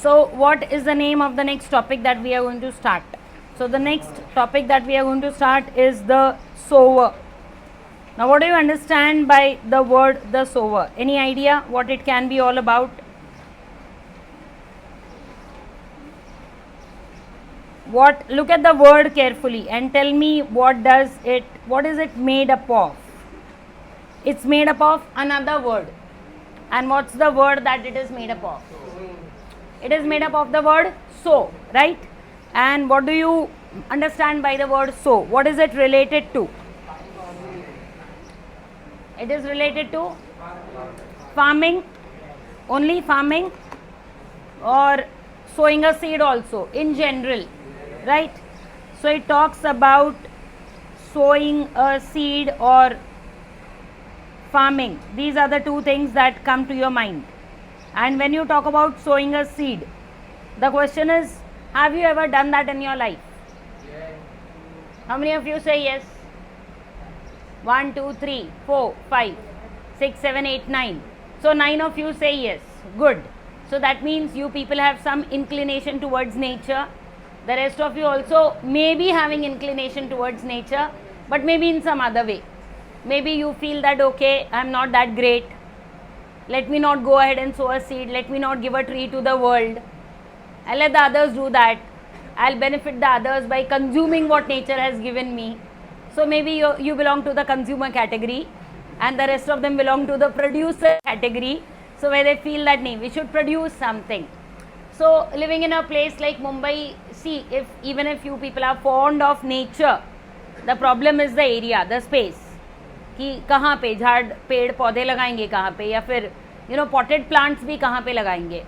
So what is the name of the next topic that we are going to start? So the next topic that we are going to start is the sower. Now what do you understand by the word the sower? Any idea what it can be all about? Look at the word carefully and tell me what is it made up of? It's made up of another word. And what's the word that it is made up of? It is made up of the word sow, right? And what do you understand by the word sow? What is it related to? It is related to farming, only farming, or sowing a seed also in general, right? So it talks about sowing a seed or farming. These are the two things that come to your mind. And when you talk about sowing a seed, the question is, have you ever done that in your life? Yes. How many of you say yes? 1, 2, 3, 4, 5, 6, 7, 8, 9. So 9 of you say yes. Good. So that means you people have some inclination towards nature. The rest of you also may be having inclination towards nature, but maybe in some other way. Maybe you feel that, okay, I'm not that great. Let me not go ahead and sow a seed. Let me not give a tree to the world. I'll let the others do that. I'll benefit the others by consuming what nature has given me. So maybe you belong to the consumer category and the rest of them belong to the producer category. So where they feel that, nee, we should produce something. So living in a place like Mumbai, see, even if you people are fond of nature, the problem is the area, the space. कि कहाँ पे झाड़ पेड़ पौधे लगाएंगे कहाँ पे, या फिर पॉटेड प्लांट्स भी कहाँ पे लगाएंगे.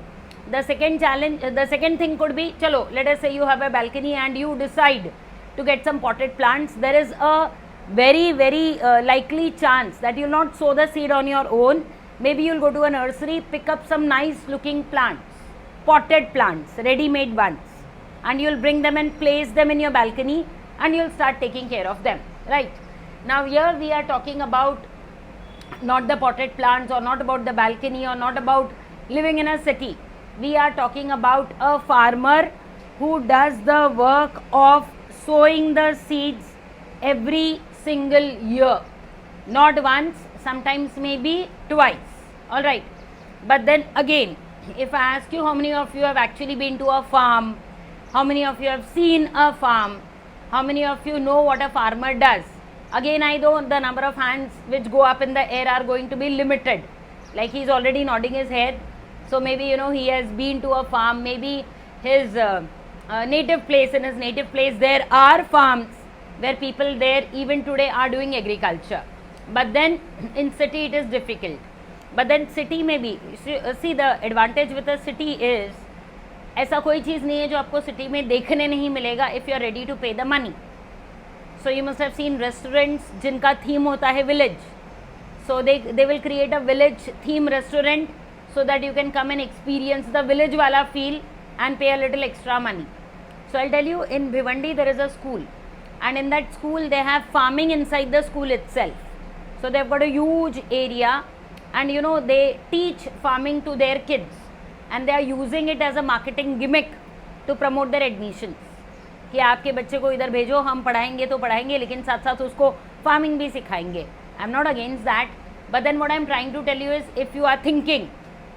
The second thing could be, चलो, let us say you have a balcony and you decide to get some potted plants. There is a very likely chance that you will not sow the seed on your own. Maybe you will go to a nursery, pick up some nice looking plants, potted plants, ready made ones, and you will bring them and place them in your balcony and you will start taking care of them, right? Now here we are talking about not the potted plants, or not about the balcony, or not about living in a city. We are talking about a farmer who does the work of sowing the seeds every single year. Not once, sometimes maybe twice. Alright. But then again, if I ask you how many of you have actually been to a farm, how many of you have seen a farm, how many of you know what a farmer does? Again, I know the number of hands which go up in the air are going to be limited. Like he's already nodding his head. So maybe, he has been to a farm. Maybe his native place, in his native place, there are farms where people there even today are doing agriculture. But then in city it is difficult. But then city में भी, see the advantage with a city is, ऐसा कोई चीज़ नहीं है जो आपको city में देखने नहीं मिलेगा if you are ready to pay the money. So you must have seen restaurants जिनका theme होता है village. So they will create a village theme restaurant so that you can come and experience the village wala feel and pay a little extra money. So I'll tell you, in Bhiwandi there is a school, and in that school they have farming inside the school itself. So they've got a huge area, and they teach farming to their kids, and they are using it as a marketing gimmick to promote their admissions. कि आपके बच्चे को इधर भेजो, हम पढ़ाएंगे तो पढ़ाएंगे, लेकिन साथ साथ उसको फार्मिंग भी सिखाएंगे. I am not against that, but then what I am trying to tell you is, if you are thinking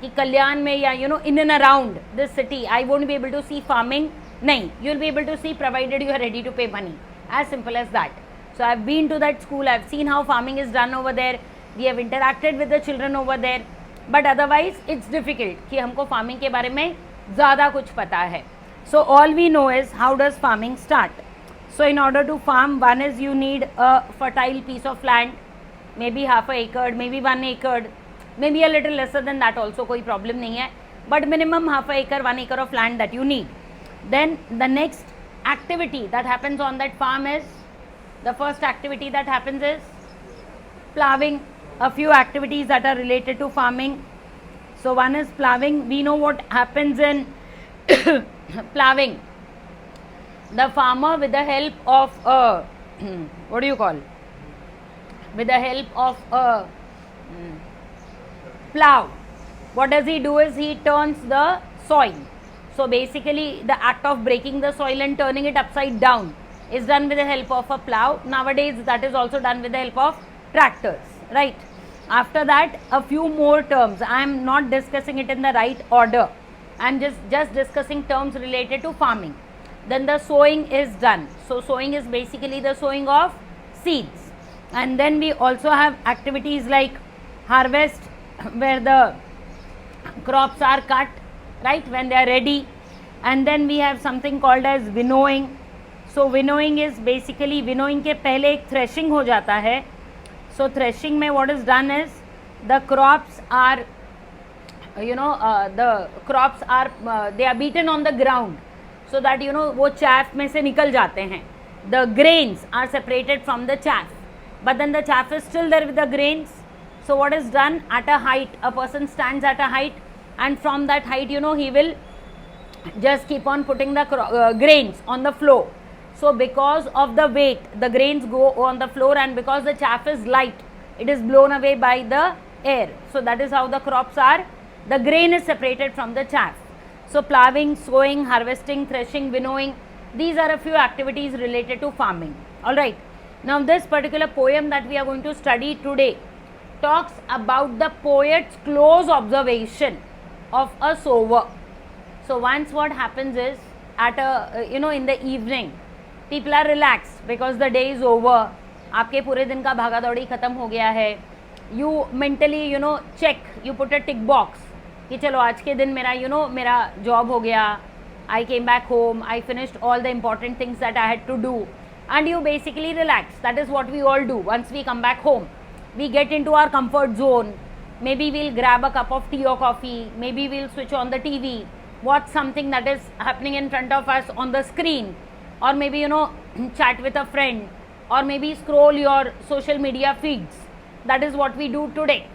कि कल्याण में या in and around this city I won't be able to see farming, नहीं, you will be able to see provided you are ready to pay money. As simple as that. So I have been to that school, I have seen how farming is done over there, we have interacted with the children over there, but otherwise it's difficult कि हमको farming के बारे में ज़्यादा कुछ पता है. So all we know is how does farming start. So in order to farm, one is you need a fertile piece of land, maybe half a acre, maybe 1 acre, maybe a little lesser than that also, कोई problem नहीं है, but minimum half a acre, 1 acre of land that you need. Then the next activity that happens on that farm is, the first activity that happens is ploughing. A few activities that are related to farming. So one is ploughing. We know what happens in ploughing. The farmer, with the help of a what do you call, with the help of a plough, what does he do is he turns the soil. So basically the act of breaking the soil and turning it upside down is done with the help of a plow. Nowadays that is also done with the help of tractors, right? After that, a few more terms. I am not discussing it in the right order. I am just discussing terms related to farming. Then the sowing is done. So sowing is basically the sowing of seeds. And then we also have activities like harvest, where the crops are cut, right, when they are ready. And then we have something called as winnowing. So winnowing is basically, winnowing के पहले एक threshing हो जाता है. So threshing में what is done is the crops are, the crops are they are beaten on the ground so that वो chaff में से निकल जाते हैं. The grains are separated from the chaff, but then the chaff is still there with the grains. So what is done, at a height, a person stands at a height, and from that height, he will just keep on putting the grains on the floor. So because of the weight, the grains go on the floor, and because the chaff is light, it is blown away by the air. So that is how the crops are. The grain is separated from the chaff. So plowing, sowing, harvesting, threshing, winnowing, these are a few activities related to farming. Alright. Now this particular poem that we are going to study today talks about the poet's close observation of a sower. So once what happens is, at a in the evening, people are relaxed because the day is over. आपके पूरे दिन का भागा दौड़ी खत्म हो गया है. You mentally check, you put a tick box कि चलो आज के दिन मेरा मेरा job हो गया. I came back home, I finished all the important things that I had to do, and you basically relax. That is what we all do. Once we come back home, we get into our comfort zone. Maybe we'll grab a cup of tea or coffee, maybe we'll switch on the TV, watch something that is happening in front of us on the screen, or maybe chat with a friend, or maybe scroll your social media feeds. That is what we do today.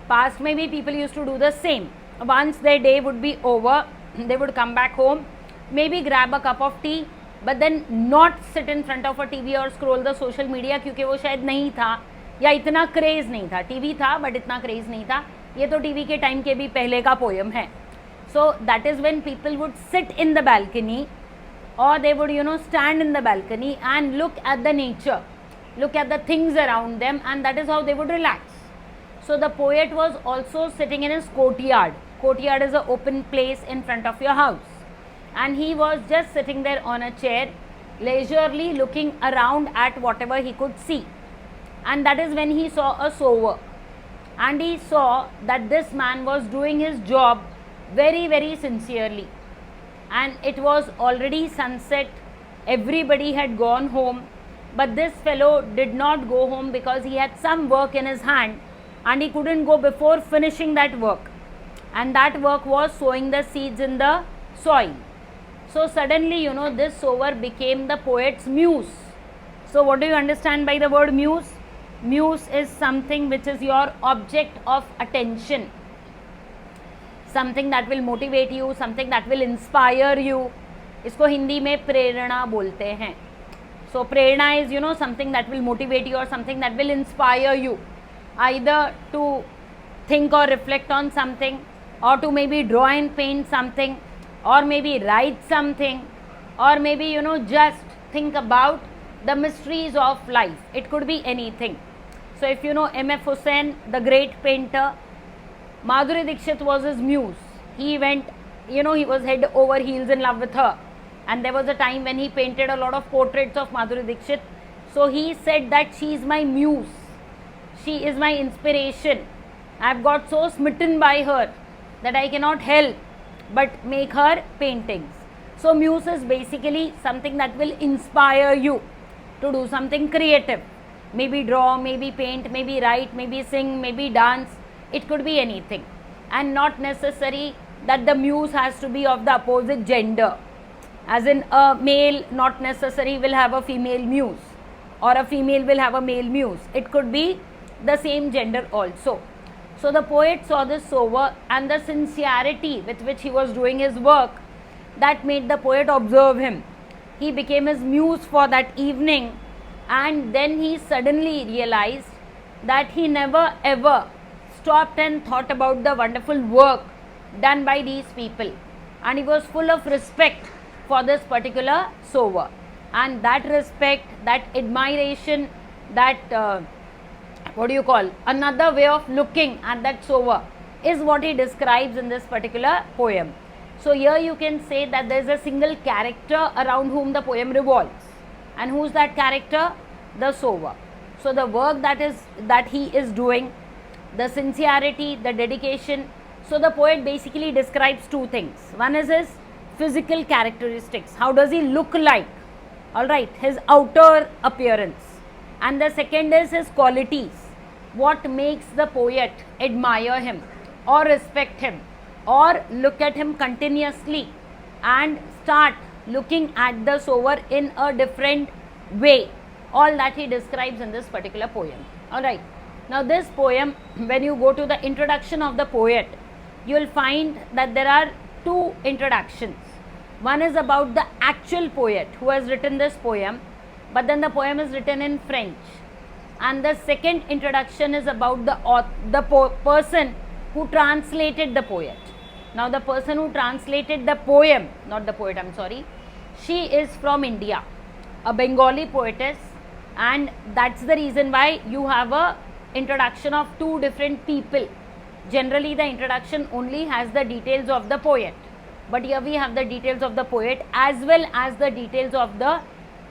Past, maybe people used to do the same. Once their day would be over, they would come back home, maybe grab a cup of tea, but then not sit in front of a TV or scroll the social media, क्योंकि वो शायद नहीं था या इतना craze नहीं था. TV था बट इतना क्रेज नहीं था. ये तो टीवी के टाइम के भी पहले का पोयम है. So that is when people would sit in the balcony, or they would stand in the balcony and look at the nature, look at the things around them, and that is how they would relax. So the poet was also sitting in his courtyard. Courtyard is an open place in front of your house, and he was just sitting there on a chair, leisurely looking around at whatever he could see. And that is when he saw a sower, and he saw that this man was doing his job very, very sincerely. And it was already sunset, everybody had gone home, but this fellow did not go home because he had some work in his hand and he couldn't go before finishing that work. And that work was sowing the seeds in the soil. So suddenly this sower became the poet's muse. So what do you understand by the word muse? Muse is something which is your object of attention, something that will motivate you, something that will inspire you. इसको हिंदी में प्रेरणा बोलते हैं. So prerna is something that will motivate you or something that will inspire you, either to think or reflect on something, or to maybe draw and paint something, or maybe write something, or maybe just think about the mysteries of life. It could be anything. So if M.F. Hussain, the great painter, Madhuri Dixit was his muse. He went, he was head over heels in love with her. And there was a time when he painted a lot of portraits of Madhuri Dixit. So he said that she is my muse. She is my inspiration. I have got so smitten by her that I cannot help but make her paintings. So muse is basically something that will inspire you to do something creative. Maybe draw, maybe paint, maybe write, maybe sing, maybe dance. It could be anything. And not necessary that the muse has to be of the opposite gender. As in, a male not necessary will have a female muse, or a female will have a male muse. It could be the same gender also. So the poet saw this sower and the sincerity with which he was doing his work, that made the poet observe him. He became his muse for that evening, and then he suddenly realized that he never ever stopped and thought about the wonderful work done by these people. and he was full of respect for this particular sower, and that respect, that admiration, that what do you call, another way of looking at that sower is what he describes in this particular poem. So here you can say that there is a single character around whom the poem revolves, and who's that character? The sower. So the work that he is doing, the sincerity, the dedication. So the poet basically describes two things. One is his physical characteristics. How does he look like? All right, his outer appearance. And the second is his qualities. What makes the poet admire him or respect him or look at him continuously and start looking at the sower in a different way. All that he describes in this particular poem. All right. Now this poem, when you go to the introduction of the poet, you will find that there are two introductions. One is about the actual poet who has written this poem, but then the poem is written in French. And the second introduction is about the person who translated the poet. Now the person who translated the poem, not the poet, I'm sorry, she is from India, a Bengali poetess, and that's the reason why you have a introduction of two different people. Generally the introduction only has the details of the poet, but here we have the details of the poet as well as the details of the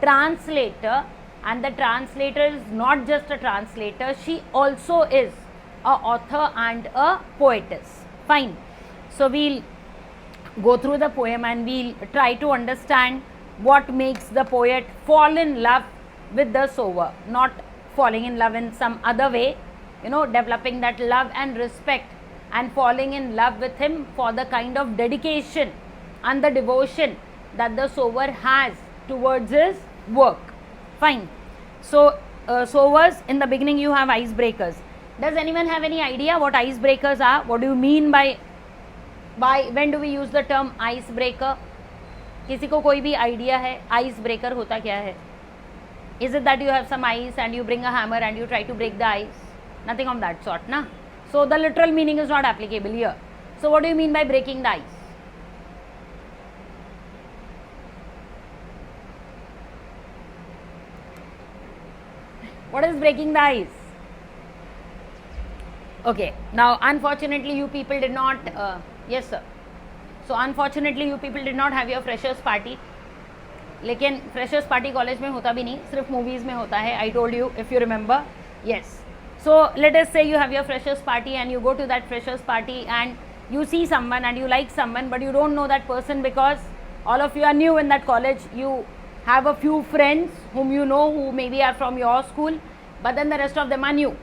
translator, and the translator is not just a translator, she also is a author and a poetess. Fine. So we'll go through the poem and we'll try to understand what makes the poet fall in love with the sower, not falling in love in some other way, developing that love and respect and falling in love with him for the kind of dedication and the devotion that the sower has towards his work. Fine. So sowers, in the beginning you have icebreakers. Does anyone have any idea what icebreakers are? What do you mean by when do we use the term icebreaker? किसी को कोई भी idea है icebreaker होता क्या है? Is it that you have some ice and you bring a hammer and you try to break the ice? Nothing of that sort, na? So the literal meaning is not applicable here. So what do you mean by breaking the ice? What is breaking the ice? Okay, now unfortunately you people did not, yes sir. So unfortunately you people did not have your freshers party. लेकिन freshers party college में होता भी नहीं, सिर्फ movies में होता है. I told you if you remember. Yes. So let us say you have your freshers party and you go to that freshers party and you see someone and you like someone, but you don't know that person because all of you are new in that college. You have a few friends whom you know who maybe are from your school, but then the rest of them are new.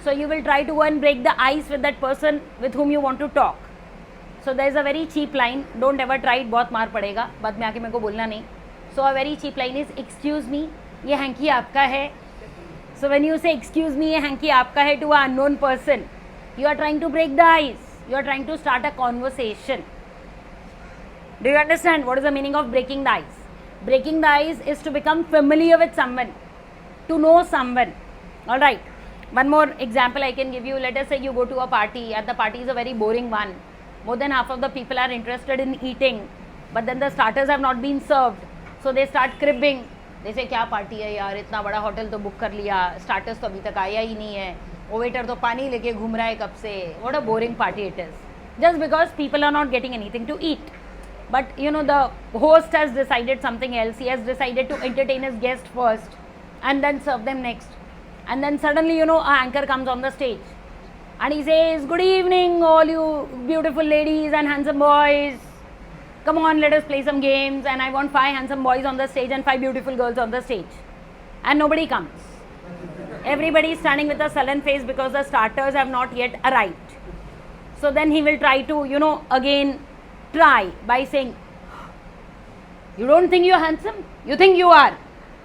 So you will try to go and break the ice with that person with whom you want to talk. So there is a very cheap line, don't ever try it, बहुत मार पड़ेगा, बाद में आके मेरे को बोलना नहीं. So a very cheap line is, excuse me, ये hanky आपका है. So when you say excuse me, ये hanky आपका है to an unknown person, you are trying to break the ice. You are trying to start a conversation. Do you understand what is the meaning of breaking the ice? Breaking the ice is to become familiar with someone, to know someone. All right. One more example I can give you. Let us say you go to a party and the party is a very boring one. More than half of the people are interested in eating, but then the starters have not been served. So they start cribbing. They say क्या party है यार, इतना बड़ा hotel तो book कर लिया, starters तो अभी तक आया ही नहीं है, वो वेटर तो पानी लेके घूम रहा है कब से. What a boring party it is. Just because people are not getting anything to eat. But you know, the host has decided something else. He has decided to entertain his guest first and then serve them next. And then suddenly, you know, an anchor comes on the stage and he says, good evening all you beautiful ladies and handsome boys. Come on, let us play some games, and I want 5 handsome boys on the stage and 5 beautiful girls on the stage. And nobody comes. Everybody is standing with a sullen face because the starters have not yet arrived. So then he will try to, you know, again try by saying, you don't think you are handsome? You think you are,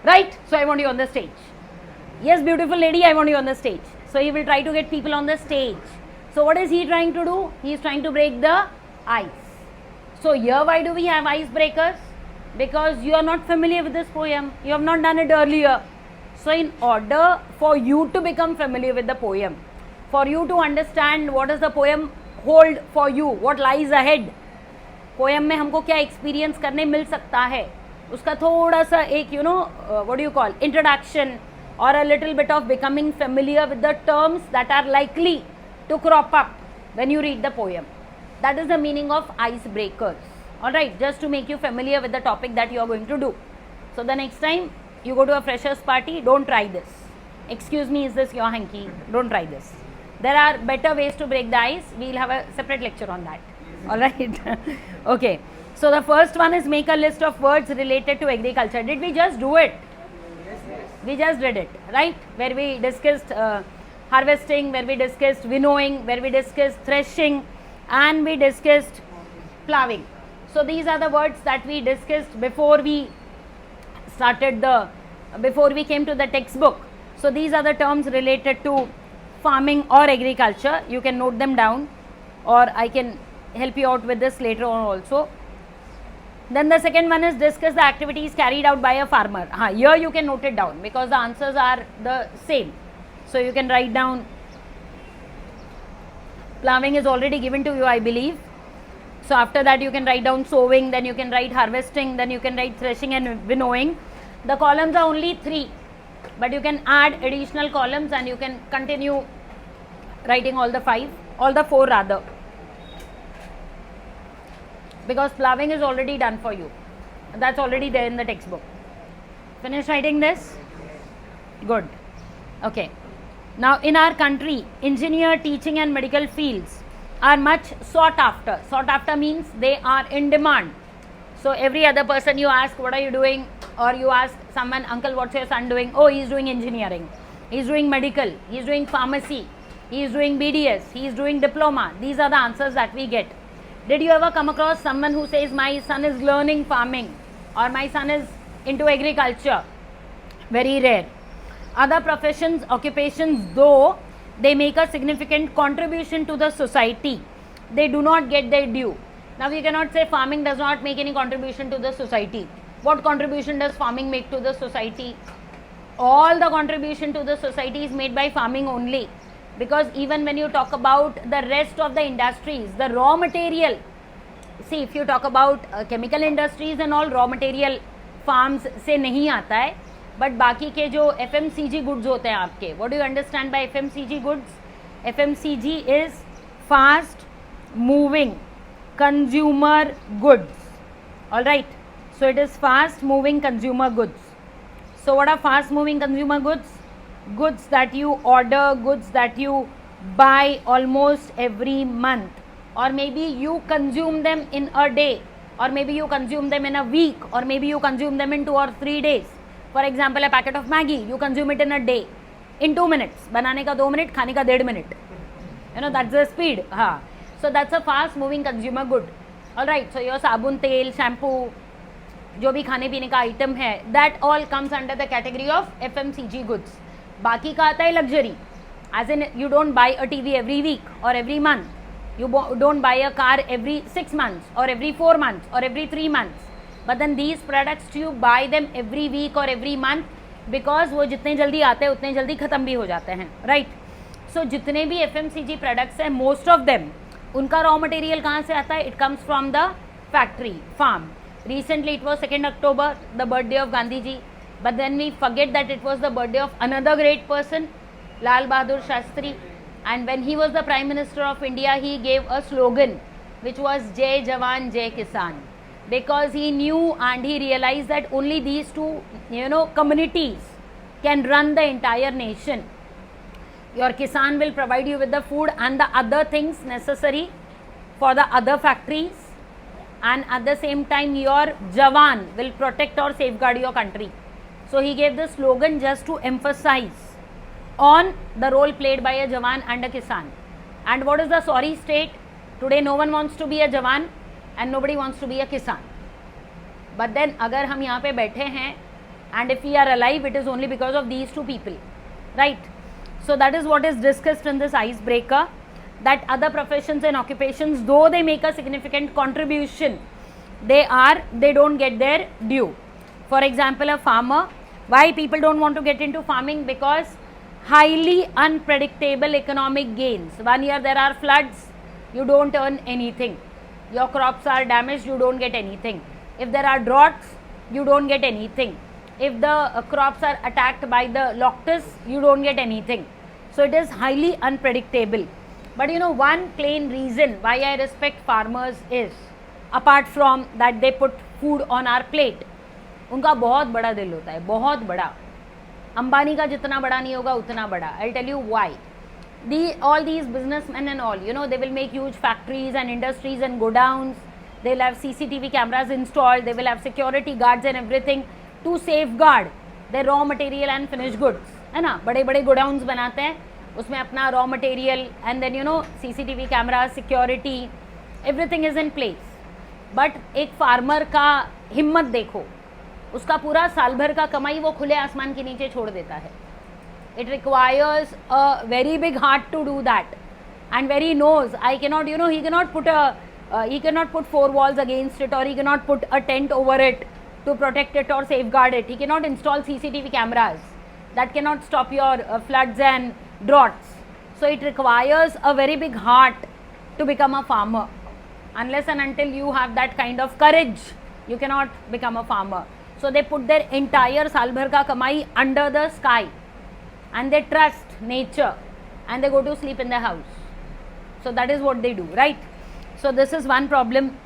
right? So I want you on the stage. Yes, beautiful lady, I want you on the stage. So he will try to get people on the stage. So what is he trying to do? He is trying to break the ice. So here why do we have icebreakers? Because you are not familiar with this poem. You have not done it earlier. So in order for you to become familiar with the poem, for you to understand what does the poem hold for you, what lies ahead, poem में हमको क्या experience करने मिल सकता है, उसका थोड़ा सा एक what do you call introduction or a little bit of becoming familiar with the terms that are likely to crop up when you read the poem. That is the meaning of icebreakers. Alright, just to make you familiar with the topic that you are going to do. So the next time you go to a freshers party, don't try this. Excuse me, is this your hanky? Don't try this. There are better ways to break the ice. We will have a separate lecture on that. Alright. Okay. So the first one is make a list of words related to agriculture. Did we just do it? We just did it, right? Where we discussed harvesting, where we discussed winnowing, where we discussed threshing, and we discussed ploughing. So these are the words that we discussed before we came to the textbook. So these are the terms related to farming or agriculture. You can note them down, or I can help you out with this later on also. Then the second one is discuss the activities carried out by a farmer. Here you can note it down because the answers are the same. So you can write down, ploughing is already given to you, I believe. So after that you can write down sowing, then you can write harvesting, then you can write threshing and winnowing. The columns are only 3, but you can add additional columns and you can continue writing all the 4 rather. Because ploughing is already done for you. That's already there in the textbook. Finish writing this? Good. Okay. Now in our country, engineer, teaching and medical fields are much sought after. Sought after means they are in demand. So every other person you ask, what are you doing? Or you ask someone, uncle, what's your son doing? Oh, he's doing engineering. He's doing medical. He's doing pharmacy. He's doing BDS. He's doing diploma. These are the answers that we get. Did you ever come across someone who says my son is learning farming or my son is into agriculture? Very rare. Other professions, occupations, though they make a significant contribution to the society, they do not get their due. Now we cannot say farming does not make any contribution to the society. What contribution does farming make to the society? All the contribution to the society is made by farming only. Because even when you talk about the rest of the industries, the raw material, see if you talk about chemical industries and all, raw material farms से नहीं आता है, but बाकी के जो FMCG goods होते हैं आपके, what do you understand by FMCG goods? FMCG is fast moving consumer goods. Alright, so it is fast moving consumer goods. So what are fast moving consumer goods? Goods that you order, goods that you buy almost every month, or maybe you consume them in a day, or maybe you consume them in a week, or maybe you consume them in 2 or 3 days. For example, a packet of Maggi, you consume it in a day, in 2 minutes. बनाने का 2 minute, खाने का 1.5 minute. You know, that's the speed. So that's a fast moving consumer good. Alright, so your साबुन, तेल, shampoo, जो भी खाने पीने का आइटम है, that all comes under the category of FMCG goods. बाकी का आता है luxury, as in you don't buy a TV every week or every month, you don't buy a car every 6 months or every 4 months or every 3 months, but then these products you buy them every week or every month because वो जितने जल्दी आते हैं उतने जल्दी ख़त्म भी हो जाते हैं, right? So जितने भी FMCG products हैं, most of them, उनका raw material कहाँ से आता है? It comes from the factory, farm. Recently it was 2nd October, the birthday of Gandhi ji. But then we forget that it was the birthday of another great person, Lal Bahadur Shastri. And when he was the Prime Minister of India, he gave a slogan which was Jai Jawan, Jai Kisan. Because he knew and he realized that only these two, communities can run the entire nation. Your Kisan will provide you with the food and the other things necessary for the other factories. And at the same time, your Jawan will protect or safeguard your country. So he gave the slogan just to emphasize on the role played by a Jawan and a Kisan. And what is the sorry state? Today no one wants to be a Jawan and nobody wants to be a Kisan. But then अगर हम यहाँ पे बैठे हैं and if we are alive, it is only because of these two people, right? So that is what is discussed in this icebreaker, that other professions and occupations, though they make a significant contribution, they don't get their due. For example, a farmer. Why people don't want to get into farming? Because highly unpredictable economic gains. 1 year there are floods, you don't earn anything. your crops are damaged, you don't get anything. If there are droughts, you don't get anything. If the crops are attacked by the locusts, you don't get anything. So it is highly unpredictable. But one plain reason why I respect farmers is, apart from that they put food on our plate, उनका बहुत बड़ा दिल होता है, बहुत बड़ा. अंबानी का जितना बड़ा नहीं होगा उतना बड़ा. I'll tell you why. All these businessmen and all, they will make huge factories and industries and godowns. They'll have CCTV cameras installed. They will have security guards and everything to safeguard their raw material and finished goods. है ना, बड़े बड़े godowns बनाते हैं, उसमें अपना raw material and then CCTV cameras, security, everything is in place. But एक farmer का हिम्मत देखो, उसका पूरा साल भर का कमाई वो खुले आसमान के नीचे छोड़ देता है. It requires a very big heart to do that, and where he knows I cannot, he cannot put 4 walls against it, or he cannot put a tent over it to protect it or safeguard it. He cannot install CCTV cameras that cannot stop your floods and droughts. So it requires a very big heart to become a farmer. Unless and until you have that kind of courage, you cannot become a farmer. So they put their entire साल भर का कमाई under the sky, and they trust nature, and they go to sleep in their house. So that is what they do, right? So this is one problem.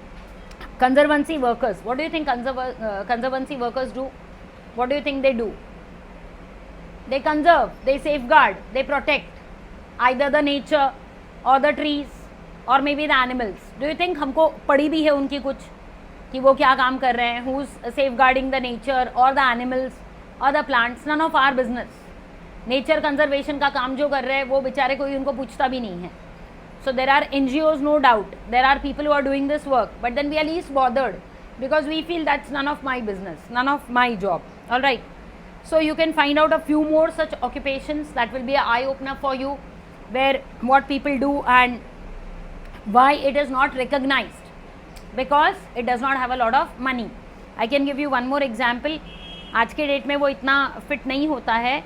Conservancy workers, what do you think conservancy workers do? What do you think they do? They conserve, they safeguard, they protect either the nature or the trees or maybe the animals. Do you think हमको पड़ी भी है उनकी कुछ कि वो क्या काम कर रहे हैं? Who's safeguarding the nature or the animals or the plants? None of our business. Nature conservation का काम जो कर रहे हैं वो बेचारे कोई उनको पूछता भी नहीं है. So there are NGOs, no doubt. There are people who are doing this work, but then we are least bothered because we feel that's none of my business, none of my job. All right. So you can find out a few more such occupations that will be an eye opener for you, where what people do and why it is not recognized, because it does not have a lot of money. I can give you one more example. आज के date में वो इतना fit नहीं होता है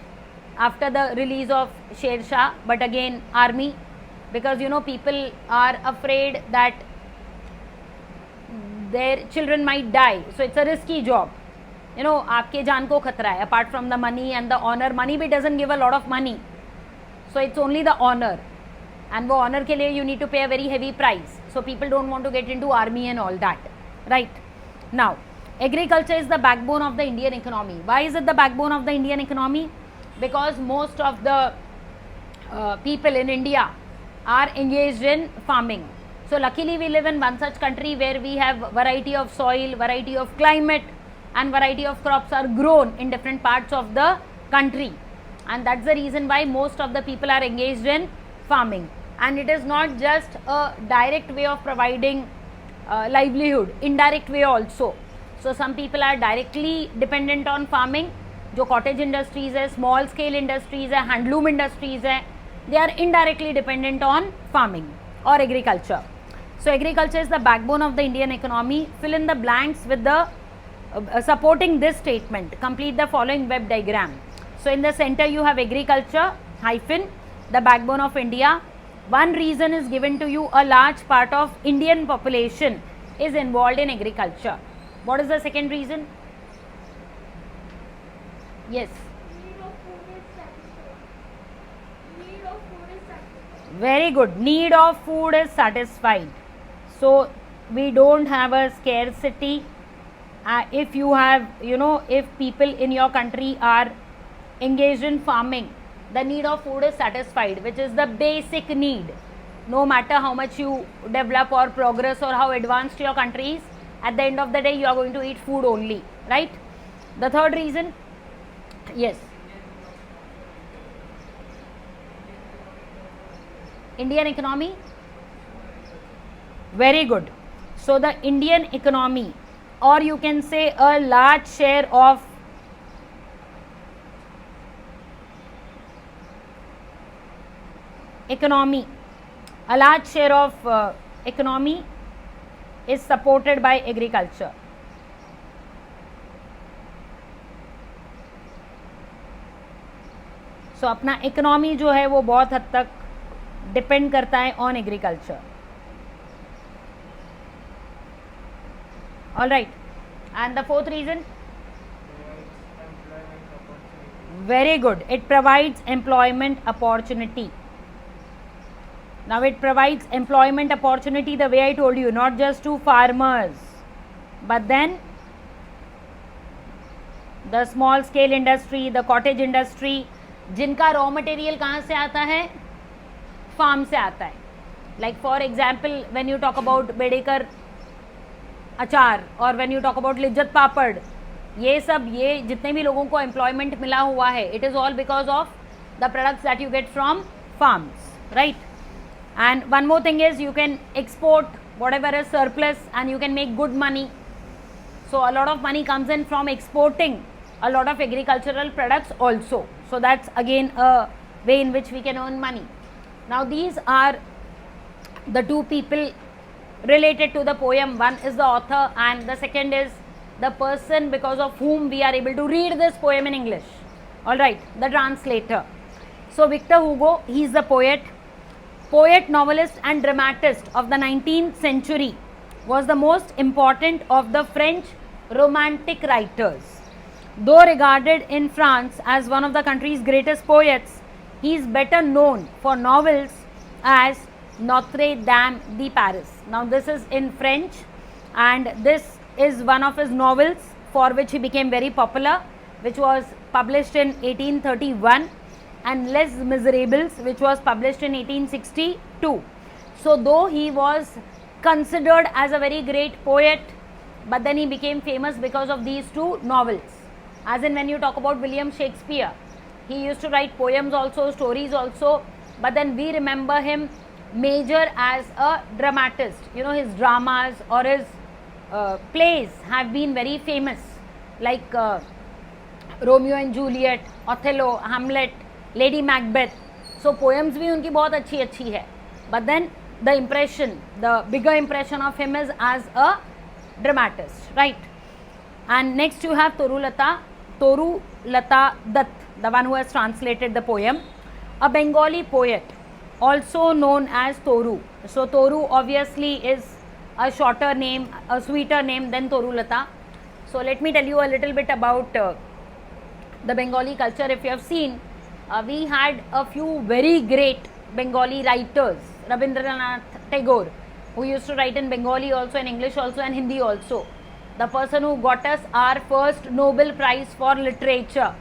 after the release of Sher Shah, but again army, because people are afraid that their children might die, so it's a risky job. आपके जान को खतरा है. Apart from the money and the honor, money भी doesn't give a lot of money, so it's only the honor, and वो honor के लिए you need to pay a very heavy price. So people don't want to get into army and all that, right? Now, agriculture is the backbone of the Indian economy. Why is it the backbone of the Indian economy? Because most of the people in India are engaged in farming. So luckily we live in one such country where we have variety of soil, variety of climate, and variety of crops are grown in different parts of the country, and that's the reason why most of the people are engaged in farming. And it is not just a direct way of providing livelihood, indirect way also. So some people are directly dependent on farming. जो cottage industries है, small scale industries है, handloom industries है, they are indirectly dependent on farming और agriculture. So agriculture is the backbone of the Indian economy. Fill in the blanks with the supporting this statement. Complete the following web diagram. So in the center you have agriculture hyphen the backbone of India. One reason is given to you, a large part of Indian population is involved in agriculture. What is the second reason? Yes. Need of food is satisfied. Need of food is satisfied. Very good. Need of food is satisfied. So we don't have a scarcity. If you have, if people in your country are engaged in farming, the need of food is satisfied, which is the basic need. No matter how much you develop or progress or how advanced your country is, at the end of the day you are going to eat food only, right? The third reason, yes, Indian economy, very good. So the Indian economy, or you can say a large share of economy, a large share of economy is supported by agriculture. So अपना economy जो है वो बहुत हद तक depend करता है on agriculture. All right. And the fourth reason? Very good. It provides employment opportunity. Now it provides employment opportunity the way I told you, not just to farmers, but then the small scale industry, the cottage industry, जिनका raw material कहाँ से आता है? Farm से आता है. Like for example, when you talk about Bedekar अचार और when you talk about Lijjat पापड़, ये सब ये जितने भी लोगों को एम्प्लॉयमेंट मिला हुआ है, it is all because of the products that you get from farms, right? And one more thing is you can export whatever is surplus and you can make good money. So a lot of money comes in from exporting a lot of agricultural products also. So that's again a way in which we can earn money. Now these are the two people related to the poem. One is the author and the second is the person because of whom we are able to read this poem in English. Alright, the translator. So Victor Hugo, he is the poet, novelist and dramatist of the 19th century, was the most important of the French romantic writers. Though regarded in France as one of the country's greatest poets, he is better known for novels as Notre Dame de Paris. Now this is in French and this is one of his novels for which he became very popular, which was published in 1831, and Les Miserables, which was published in 1862. So though he was considered as a very great poet, but then he became famous because of these two novels. As in when you talk about William Shakespeare, he used to write poems also, stories also, but then we remember him major as a dramatist. You know, his dramas or his plays have been very famous, like Romeo and Juliet, Othello, Hamlet, Lady Macbeth. So poems भी उनकी बहुत अच्छी है, but then the impression, the bigger impression of him is as a dramatist, right? And next you have Torulata Dutt, the one who has translated the poem, a Bengali poet also known as Toru. So Toru obviously is a shorter name, a sweeter name than Torulata. So let me tell you a little bit about the Bengali culture. If you have seen, we had a few very great Bengali writers, Rabindranath Tagore, who used to write in Bengali also, in English also and Hindi also. The person who got us our first Nobel Prize for Literature.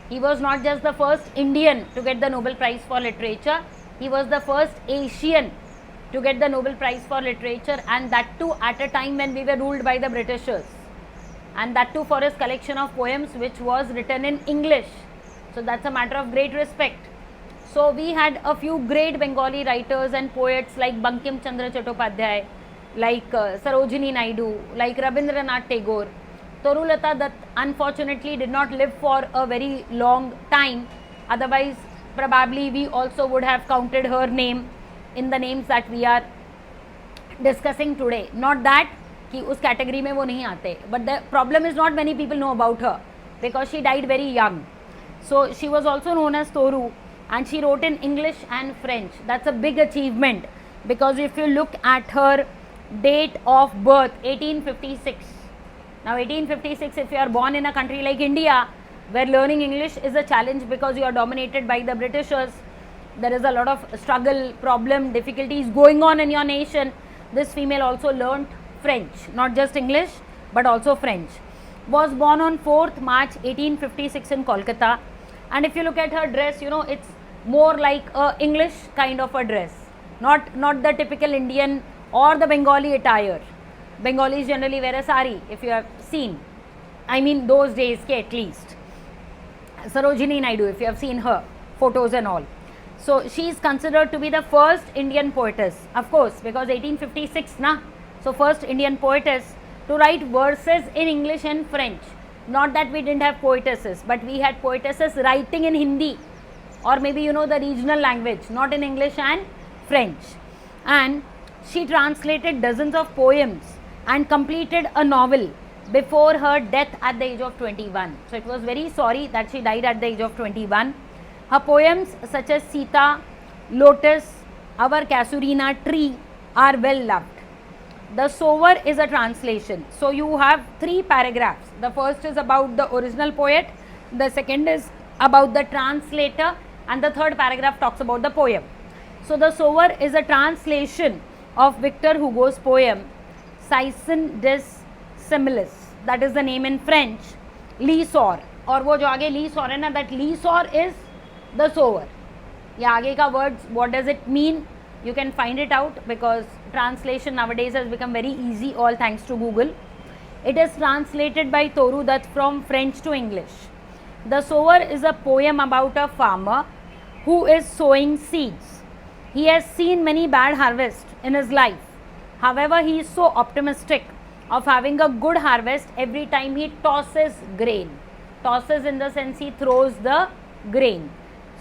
He was not just the first Indian to get the Nobel Prize for Literature, he was the first Asian to get the Nobel Prize for Literature, and that too at a time when we were ruled by the Britishers, and that too for his collection of poems which was written in English. So that's a matter of great respect. So we had a few great Bengali writers and poets like Bankim Chandra Chattopadhyay, like Sarojini Naidu, like Rabindranath Tagore. Torulata Dutt unfortunately did not live for a very long time, otherwise probably we also would have counted her name in the names that we are discussing today. Not that कि उस category में वो नहीं आते, but the problem is not many people know about her because she died very young. So she was also known as Toru, and she wrote in English and French. That's a big achievement because if you look at her date of birth, 1856. Now 1856, if you are born in a country like India where learning English is a challenge because you are dominated by the Britishers, there is a lot of struggle, problem, difficulties going on in your nation. This female also learnt French, not just English but also French. Was born on 4th March 1856 in Kolkata, and if you look at her dress, you know, it's more like a English kind of a dress, not the typical Indian or the Bengali attire. Bengalis generally wear a sari, if you have seen, I mean those days at least. Sarojini Naidu, if you have seen her photos and all. So she is considered to be the first Indian poetess, of course, because 1856 na, so first Indian poetess to write verses in English and French. Not that we didn't have poetesses, but we had poetesses writing in Hindi or maybe you know the regional language, not in English and French. And she translated dozens of poems and completed a novel before her death at the age of 21. So it was very sorry that she died at the age of 21. Her poems such as Sita, Lotus, Our Casuarina Tree are well loved. The sower is a translation. So you have 3 paragraphs. The first is about the original poet, the second is about the translator, and the third paragraph talks about the poem. So the sower is a translation of Victor Hugo's poem Saison des Similes, that is the name in French, L'Issoire. और वो जो आगे L'Issoire है ना, that L'Issoire is the sower. ये आगे का words, what does it mean? You can find it out because translation nowadays has become very easy, all thanks to Google. It is translated by Toru Dutt from French to English. The Sower is a poem about a farmer who is sowing seeds. He has seen many bad harvests in his life. However, he is so optimistic of having a good harvest every time he tosses grain. Tosses in the sense he throws the grain.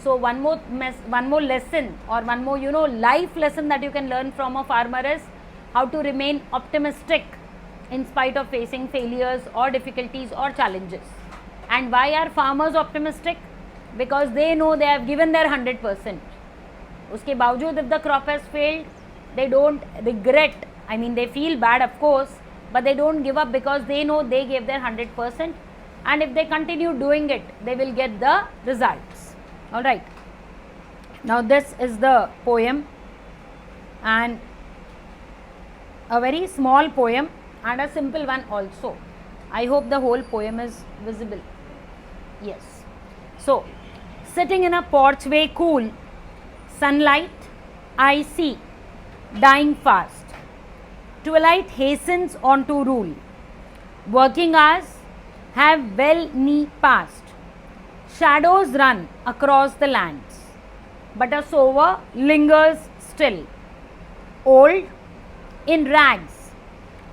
So one more lesson, or one more life lesson that you can learn from a farmer is how to remain optimistic in spite of facing failures or difficulties or challenges. And why are farmers optimistic? Because they know they have given their 100%. उसके बावजूद if the crop has failed, they don't regret. I mean, they feel bad of course, but they don't give up because they know they gave their 100%, and if they continue doing it, they will get the results. All right. Now this is the poem, and a very small poem and a simple one also. I hope the whole poem is visible. Yes. So, sitting in a porchway cool, sunlight I see dying fast. Twilight hastens on to rule. Working hours have well nigh passed. Shadows run across the lands, but a sower lingers still. Old, in rags,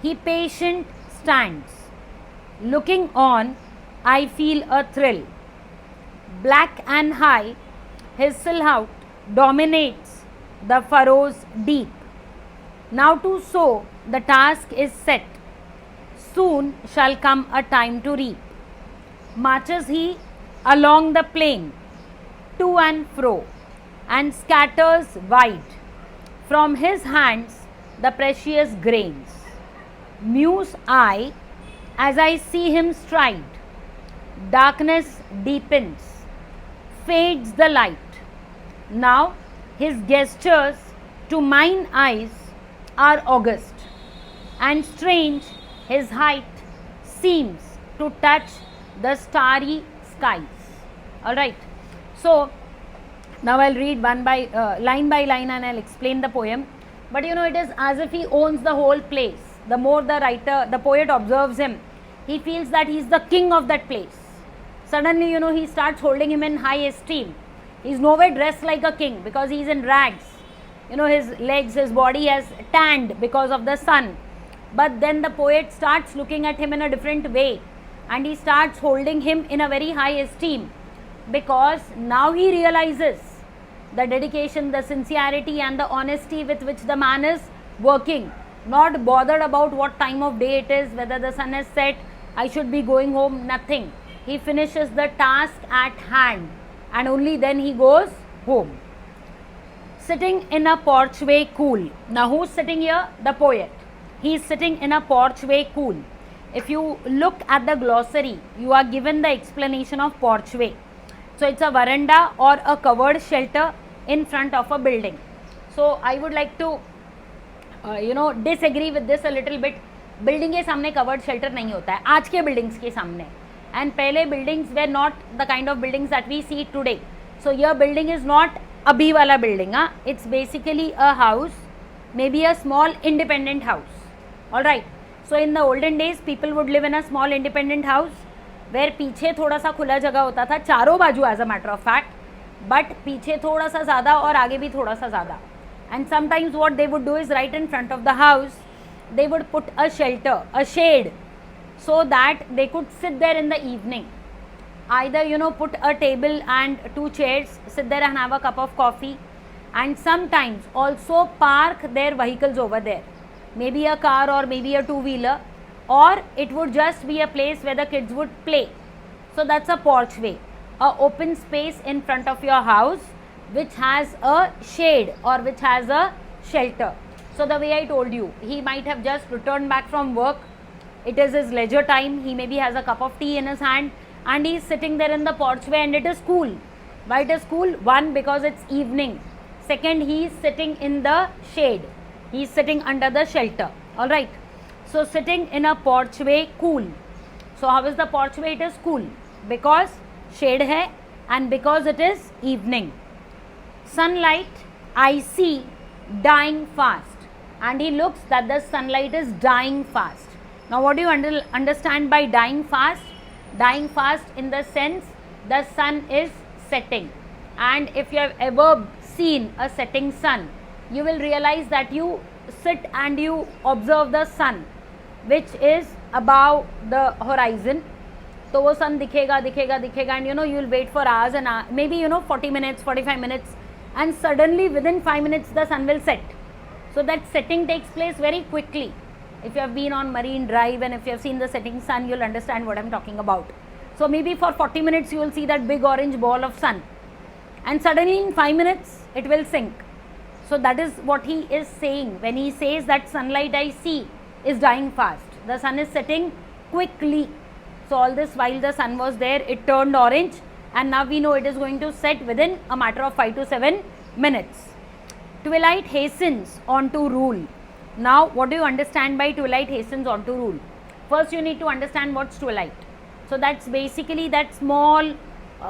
he patient stands. Looking on, I feel a thrill. Black and high, his silhouette dominates the furrows deep. Now to sow, the task is set. Soon shall come a time to reap. Marches he along the plain, to and fro, and scatters wide from his hands the precious grains. Muse I as I see him stride. Darkness deepens, fades the light. Now his gestures to mine eyes are august, and strange his height seems to touch the starry skies. All right. So now I'll read line by line and I'll explain the poem. But it is as if he owns the whole place. The more the poet observes him, he feels that he's the king of that place. Suddenly, he starts holding him in high esteem. He's nowhere dressed like a king because he's in rags. His legs, his body has tanned because of the sun. But then the poet starts looking at him in a different way, and he starts holding him in a very high esteem, because now he realizes the dedication, the sincerity and the honesty with which the man is working, not bothered about what time of day it is, whether the sun has set, I should be going home, nothing. He finishes the task at hand and only then he goes home. Sitting in a porchway cool. Now who's sitting here? The poet. He is sitting in a porchway cool. If you look at the glossary, you are given the explanation of porchway. So it's a veranda or a covered shelter in front of a building. So I would like to disagree with this a little bit. Building के सामने covered shelter नहीं होता है आज के buildings के सामने, and पहले buildings were not the kind of buildings that we see today. So your building is not अभी वाला building, it's basically a house, maybe a small independent house. All right. So in the olden days people would live in a small independent house where पीछे थोड़ा सा खुला जगह होता था, चारों बाजू as a matter of fact, but पीछे थोड़ा सा ज़्यादा और आगे भी थोड़ा सा ज़्यादा. And sometimes what they would do is right in front of the house they would put a shelter, a shade, so that they could sit there in the evening. Either put a table and 2 chairs, sit there and have a cup of coffee, and sometimes also park their vehicles over there, maybe a car or maybe a 2-wheeler, or it would just be a place where the kids would play. So that's a porchway, a open space in front of your house which has a shade or which has a shelter. So the way I told you, he might have just returned back from work. It is his leisure time. He maybe has a cup of tea in his hand and he is sitting there in the porchway, and it is cool. Why it is cool? One, because it's evening. Second, he is sitting in the shade. He is sitting under the shelter. Alright. So sitting in a porchway, cool. So how is the porchway? It is cool because shade hai and because it is evening. Sunlight, I see, dying fast. And he looks that the sunlight is dying fast. Now what do you understand by dying fast? Dying fast in the sense the sun is setting. And if you have ever seen a setting sun, you will realize that you sit and you observe the sun which is above the horizon. So वो sun दिखेगा and you will wait for hours and hours, maybe 40 minutes, 45 minutes, and suddenly within 5 minutes the sun will set. So that setting takes place very quickly. If you have been on Marine Drive and if you have seen the setting sun, you'll understand what I'm talking about. So maybe for 40 minutes you will see that big orange ball of sun, and suddenly in 5 minutes it will sink. So that is what he is saying when he says that sunlight I see is dying fast. The sun is setting quickly. So all this while the sun was there, it turned orange, and now we know it is going to set within a matter of 5 to 7 minutes. Twilight hastens on to rule. Now what do you understand by twilight hastens on to rule? First you need to understand what's twilight. So that's basically that small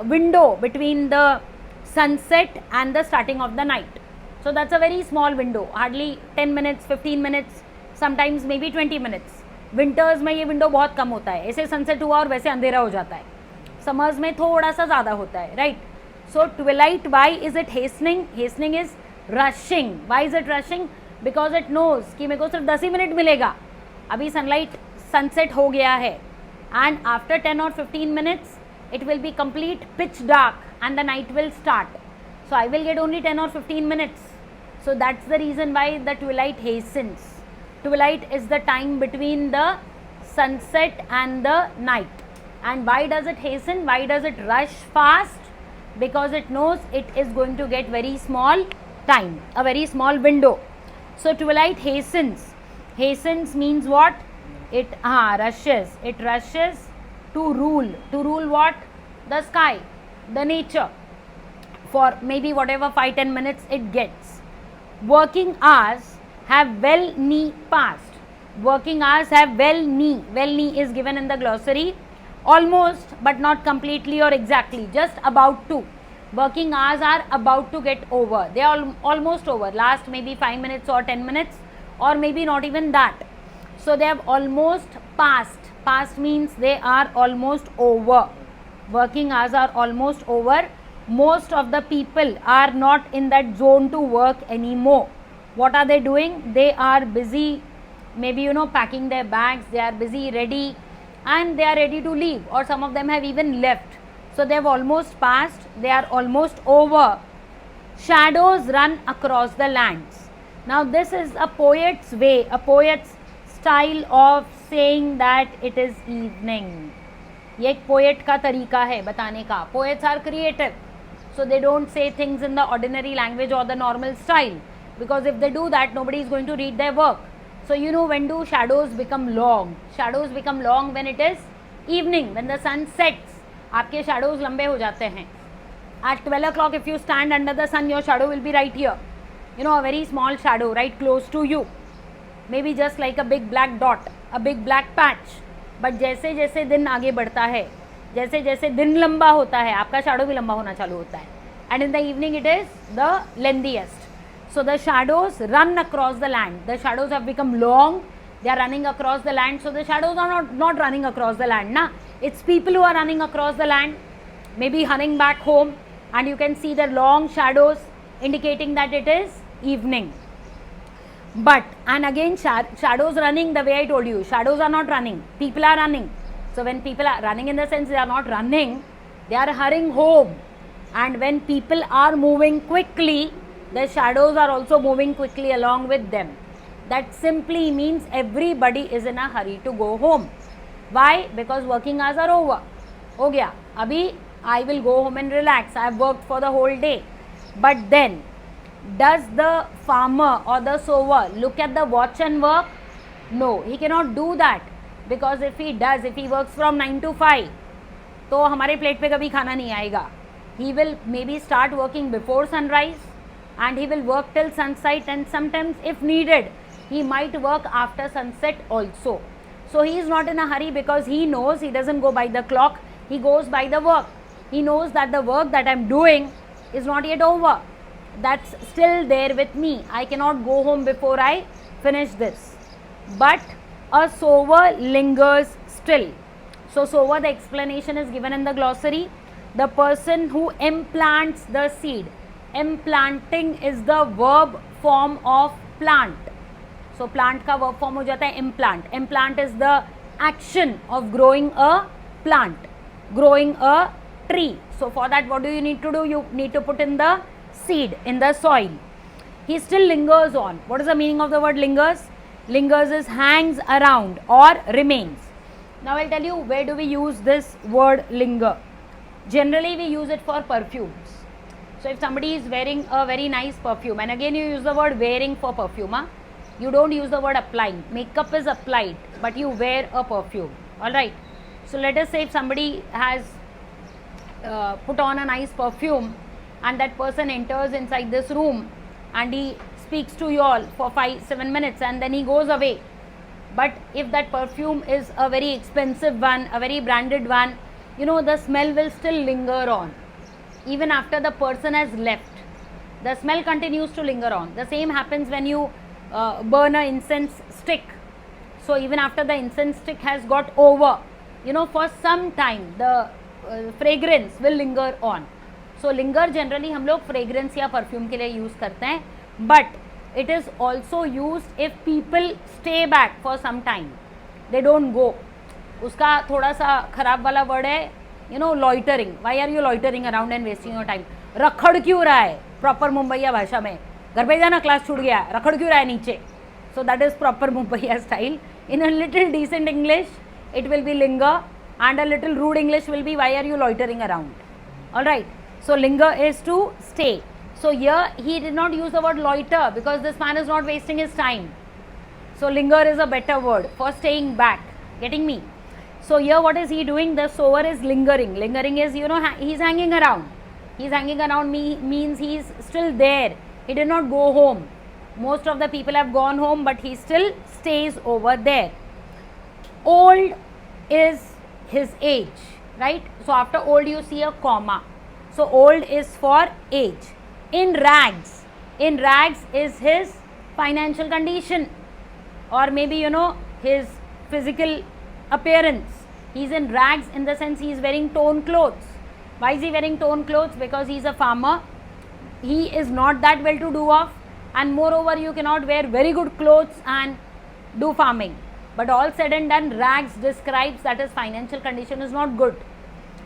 window between the sunset and the starting of the night. So that's a very small window, hardly 10 minutes, 15 minutes, sometimes maybe 20 minutes. Winters में ये window बहुत कम होता है, ऐसे sunset हुआ और वैसे अंधेरा हो जाता है. Summers में थोड़ा सा ज़्यादा होता है, right? So twilight, why is it hastening? Hastening is rushing. Why is it rushing? Because it knows कि मेरे को सिर्फ 10 ही मिनट मिलेगा. अभी sunlight sunset हो गया है, and after 10 or 15 minutes it will be complete pitch dark and the night will start. So I will get only 10 or 15 minutes. So that's the reason why the twilight hastens. Twilight is the time between the sunset and the night. And why does it hasten? Why does it rush fast? Because it knows it is going to get very small time, a very small window. So twilight hastens. Hastens means what? It rushes. It rushes to rule. To rule what? The sky, the nature, for maybe whatever 5-10 minutes it gets. Working hours have well nigh passed. Working hours have well nigh. Well nigh is given in the glossary. Almost, but not completely or exactly. Just about to. Working hours are about to get over. They are almost over. Last maybe 5 minutes or 10 minutes, or maybe not even that. So they have almost passed. Past means they are almost over. Working hours are almost over. Most of the people are not in that zone to work anymore. What are they doing? They are busy, maybe packing their bags. They are busy, ready, and they are ready to leave, or some of them have even left. So they have almost passed. They are almost over. Shadows run across the lands. Now this is a poet's way, a poet's style of saying that it is evening. ये एक poet का तरीका है बताने का. Poets are creative, so they don't say things in the ordinary language or the normal style, because if they do that, nobody is going to read their work. So when do shadows become long? Shadows become long when it is evening, when the sun sets. आपके shadows लंबे हो जाते हैं. At 12 o'clock, if you stand under the sun, your shadow will be right here. A very small shadow right close to you. Maybe just like a big black dot, a big black patch. But जैसे जैसे दिन आगे बढ़ता है, जैसे जैसे दिन लंबा होता है, आपका shadow भी लंबा होना चालू होता है. And in the evening it is the lengthiest. So the shadows run across the land. The shadows have become long. They are running across the land. So the shadows are not running across the land. It's people who are running across the land, maybe hurrying back home, and you can see the long shadows indicating that it is evening. But, and again shadows running, the way I told you, shadows are not running, people are running. So when people are running, in the sense they are not running, they are hurrying home. And when people are moving quickly, the shadows are also moving quickly along with them. That simply means everybody is in a hurry to go home. Why? Because working hours are over. हो गया, अभी I will go home and relax. I have worked for the whole day. But then Does the farmer or the sower look at the watch and work? No, he cannot do that, because if he works from 9 to 5, तो हमारे plate पे कभी खाना नहीं आएगा. He will maybe start working before sunrise and he will work till sunset, and sometimes if needed he might work after sunset also. So he is not in a hurry, because he knows he doesn't go by the clock, he goes by the work. He knows that the work that I am doing is not yet over. That's still there with me. I cannot go home before I finish this. But a sower lingers still. So sower, the explanation is given in the glossary. The person who implants the seed. Implanting is the verb form of plant. So plant का verb form हो जाता है implant. Implant is the action of growing a plant, growing a tree. So for that, what do you need to do? You need to put in the seed in the soil. He still lingers on. What is the meaning of the word lingers? Lingers is hangs around or remains. Now I'll tell you where do we use this word linger. Generally we use it for perfumes. So if somebody is wearing a very nice perfume, and again you use the word wearing for perfume, you don't use the word applying. Makeup is applied, but you wear a perfume. Alright. So let us say if somebody has put on a nice perfume, and that person enters inside this room and he speaks to you all for 5-7 minutes and then he goes away. But if that perfume is a very expensive one, a very branded one, you know, the smell will still linger on. Even after the person has left, the smell continues to linger on. The same happens when you burn an incense stick. So even after the incense stick has got over, you know, for some time the fragrance will linger on. So linger generally हम लोग fragrance या perfume के लिए use करते हैं, but it is also used if people stay back for some time, they don't go. उसका थोड़ा सा खराब वाला word है, you know, loitering. Why are you loitering around and wasting your time? रखड़ क्यों रहा है? Proper मुंबईया भाषा में, घर पे जाना, क्लास छूट गया, रखड़ क्यों रहा है नीचे? So that is proper मुंबईया style. In a little decent English, it will be linger, and a little rude English will be why are you loitering around? Alright. So linger is to stay. So here he did not use the word loiter because this man is not wasting his time. So linger is a better word for staying back. Getting me? So here what is he doing? The sower is lingering. Lingering is, you know, he's hanging around. He's hanging around means he's still there. He did not go home. Most of the people have gone home, but he still stays over there. Old is his age, right? So after old you see a comma. So old is for age. In rags is his financial condition, or maybe, you know, his physical appearance. He's in rags in the sense he is wearing torn clothes. Why is he wearing torn clothes? Because he is a farmer. He is not that well to do off, and moreover you cannot wear very good clothes and do farming. But all said and done, rags describes that his financial condition is not good,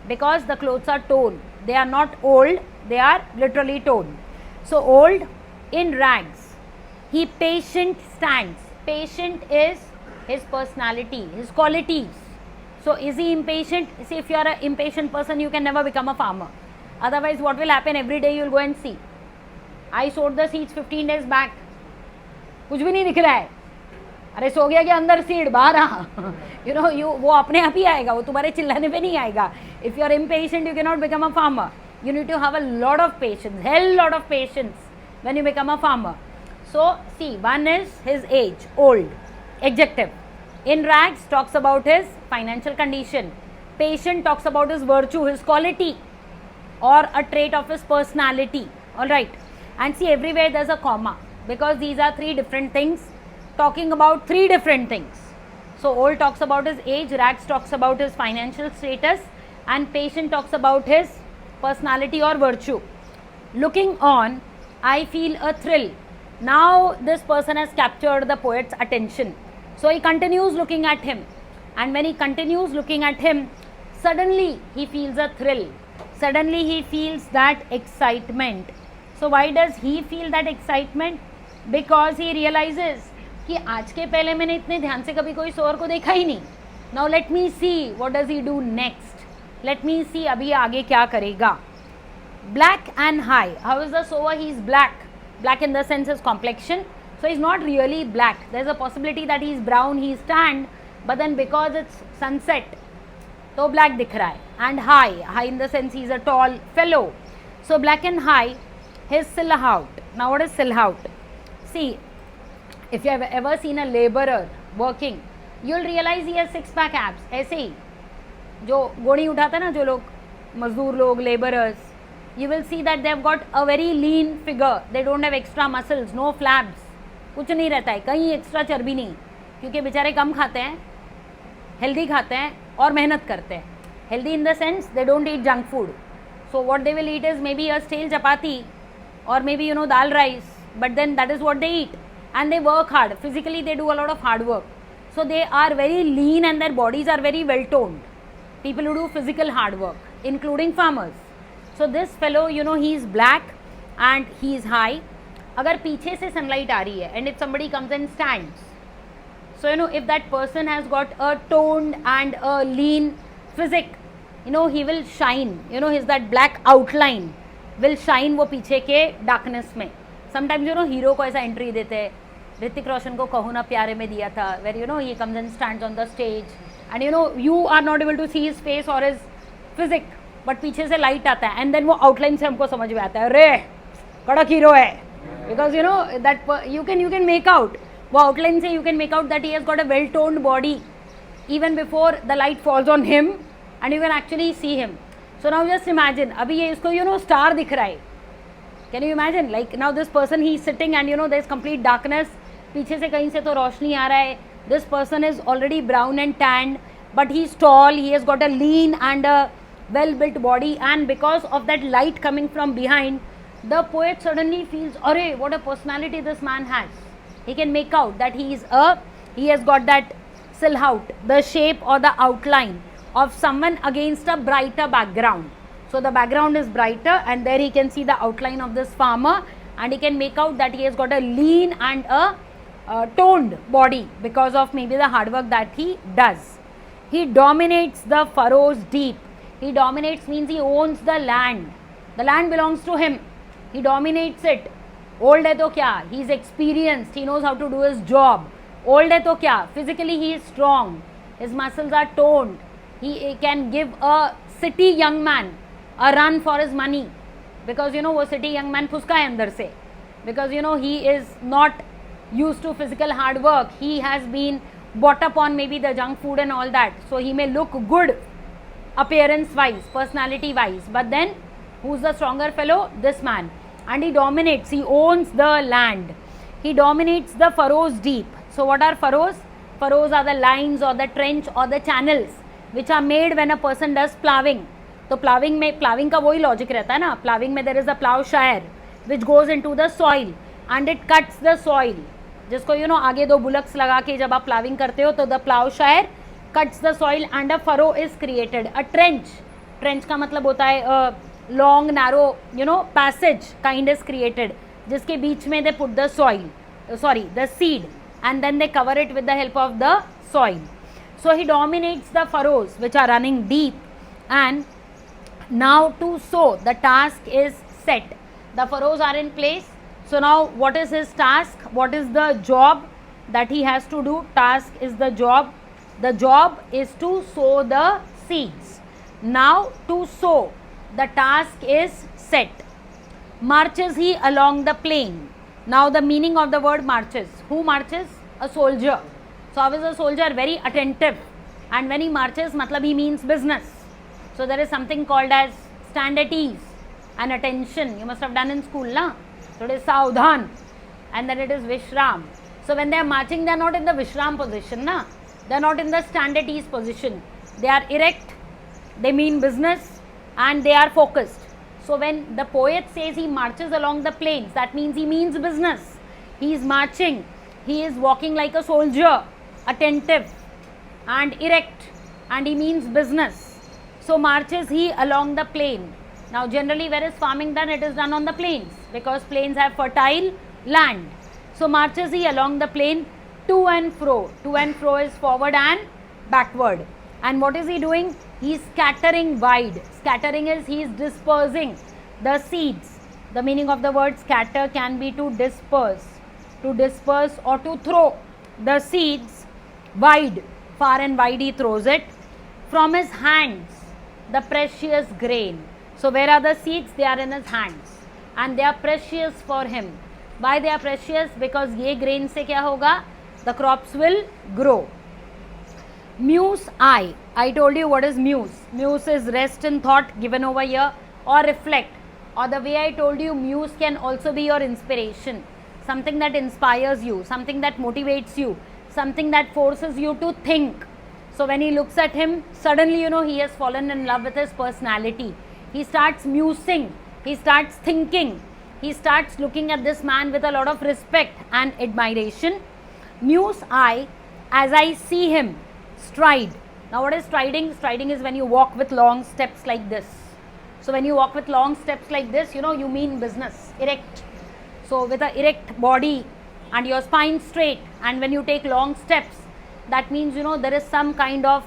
because the clothes are torn. They are not old, they are literally torn. So old, in rags. He patient stands. Patient is his personality, his qualities. So is he impatient? See, if you are an impatient person, you can never become a farmer. Otherwise, what will happen? Every day you will go and see. I sowed the seeds 15 days back. कुछ भी नहीं दिख रहा है. अरे सो गया कि अंदर सीड बाहर आ. You know, वो अपने आप ही आएगा, वो तुम्हारे चिल्लाने पे नहीं आएगा. If you are impatient, you cannot become a farmer. You need to have a lot of patience, hell lot of patience when you become a farmer. So see, one is his age, old, adjective. In rags talks about his financial condition. Patient talks about his virtue, his quality, or a trait of his personality. Alright. And see, everywhere there's a comma, because these are three different things talking about three different things. So old talks about his age, rags talks about his financial status, and patient talks about his personality or virtue. Looking on, I feel a thrill. Now this person has captured the poet's attention. So he continues looking at him, and when he continues looking at him, suddenly he feels a thrill. Suddenly he feels that excitement. So why does he feel that excitement? Because he realizes कि आज के पहले मैंने इतने ध्यान से कभी कोई सोअर को देखा ही नहीं. Now let me see what does he do next. Let me see अभी आगे क्या करेगा. Black and high. How is the sower? He is black black in the sense his complexion. So he's not really black. There's a possibility that he's brown, he's tanned, but then because it's sunset, तो black दिख रहा है. And high in the sense he's a tall fellow. So black and high, his silhouette. Now what is silhouette? See, if you have ever seen a laborer working, you'll realize he has six-pack abs. ऐसे ही जो गोनी उठाता है ना जो लोग मजदूर लोग laborers, you will see that they have got a very lean figure. They don't have extra muscles, no flabs. कुछ नहीं रहता है, कहीं एक्स्ट्रा चर्बी नहीं, क्योंकि बेचारे कम खाते हैं, हेल्दी खाते हैं और मेहनत करते हैं. Healthy in the sense they don't eat junk food. So what they will eat is maybe a stale chapati और maybe dal rice, but then that is what they eat and they work hard. Physically they do a lot of hard work. So they are very lean and their bodies are very well toned. People who do physical hard work, including farmers. So this fellow, he is black and he is high. अगर पीछे से sunlight आ रही है and if somebody comes and stands, so if that person has got a toned and a lean physique, he will shine. His that black outline will shine वो पीछे के darkness में. Sometimes hero को ऐसा entry देते हैं. ऋतिक रोशन को कहो ना प्यारे में दिया था, where he comes and stands on the stage and you are not able to see his face or his physique, but पीछे से light आता है and then वो outline से हमको समझ में आता है अरे कड़क हीरो है, because that you can make out, वो outline से you can make out that he has got a well toned body even before the light falls on him and you can actually see him. So now just imagine अभी ये इसको star दिख रहा है. Can you imagine? Like now this person, he is sitting and there is complete darkness. पीछे से कहीं से तो रोशनी आ रहा है. This person is already brown and tanned, but he is tall. He has got a lean and a well-built body, and because of that light coming from behind, the poet suddenly feels, "Arey, what a personality this man has." He can make out that he has got that silhouette, the shape or the outline of someone against a brighter background. So the background is brighter and there he can see the outline of this farmer and he can make out that he has got a lean and a toned body because of maybe the hard work that he does. He dominates the furrows deep. He dominates means he owns the land. The land belongs to him. He dominates it. Old hai to kya? He is experienced. He knows how to do his job. Old hai to kya? Physically he is strong. His muscles are toned. He can give a city young man a run for his money because वो city young man फुसका है अंदर से, because he is not used to physical hard work. He has been brought up on maybe the junk food and all that, so he may look good appearance wise, personality wise, but then who's the stronger fellow? This man. And he dominates. He owns the land. He dominates the furrows deep. So what are furrows? Furrows are the lines or the trench or the channels which are made when a person does ploughing. तो ploughing का वही logic रहता है ना. Ploughing में there is a ploughshare which goes into the soil and it cuts the soil, जिसको आगे दो बुलक्स लगा के जब आप प्लाविंग करते हो तो the ploughshare cuts the soil and a furrow is created. A trench का मतलब होता है long narrow passage kind is created, जिसके बीच में they put the the seed and then they cover it with the help of the soil. So he dominates the furrows which are running deep and now to sow the task is set. The furrows are in place. So now what is his task? What is the job that he has to do? Task is the job. The job is to sow the seeds. Now to sow, the task is set. Marches he along the plain. Now the meaning of the word marches. Who marches? A soldier. So how is a soldier? Very attentive, and when he marches matlab he means business. So there is something called as stand at ease and attention. You must have done in school, na? So it is Saudhan and then it is Vishram. So when they are marching, they are not in the Vishram position, na? They are not in the stand at ease position. They are erect, they mean business and they are focused. So when the poet says he marches along the plains, that means he means business. He is marching, he is walking like a soldier, attentive and erect, and he means business. So marches he along the plain. Now generally where is farming done? It is done on the plains because plains have fertile land. So marches he along the plain to and fro. To and fro is forward and backward. And what is he doing? He is scattering wide. Scattering is he is dispersing the seeds. The meaning of the word scatter can be to disperse or to throw the seeds wide, far and wide he throws it. From his hands, the precious grain. So where are the seeds? They are in his hands and they are precious for him. Why they are precious? Because ye grain se kya hoga? The crops will grow. Muse I told you what is muse. Muse is rest in thought given over here, or reflect, or the way I told you, muse can also be your inspiration, something that inspires you, something that motivates you, something that forces you to think. So when he looks at him, suddenly he has fallen in love with his personality. He starts musing, he starts thinking, he starts looking at this man with a lot of respect and admiration. Muse I as I see him stride. Now what is striding? Striding is when you walk with long steps like this. So when you walk with long steps like this, you mean business, erect. So with an erect body and your spine straight, and when you take long steps, that means there is some kind of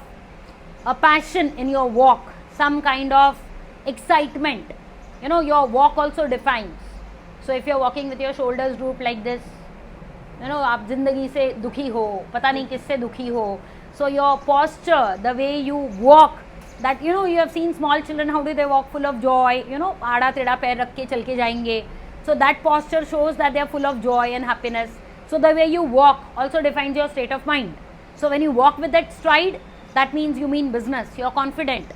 a passion in your walk, some kind of excitement. Your walk also defines. So if you're walking with your shoulders drooped like this, आप जिंदगी से दुखी हो, पता नहीं किससे दुखी हो. So your posture, the way you walk, that you have seen small children, how do they walk full of joy, आड़ा टेढ़ा पैर रख के चल के जाएंगे. So that posture shows that they are full of joy and happiness. So the way you walk also defines your state of mind. So when you walk with that stride, that means you mean business, you're confident.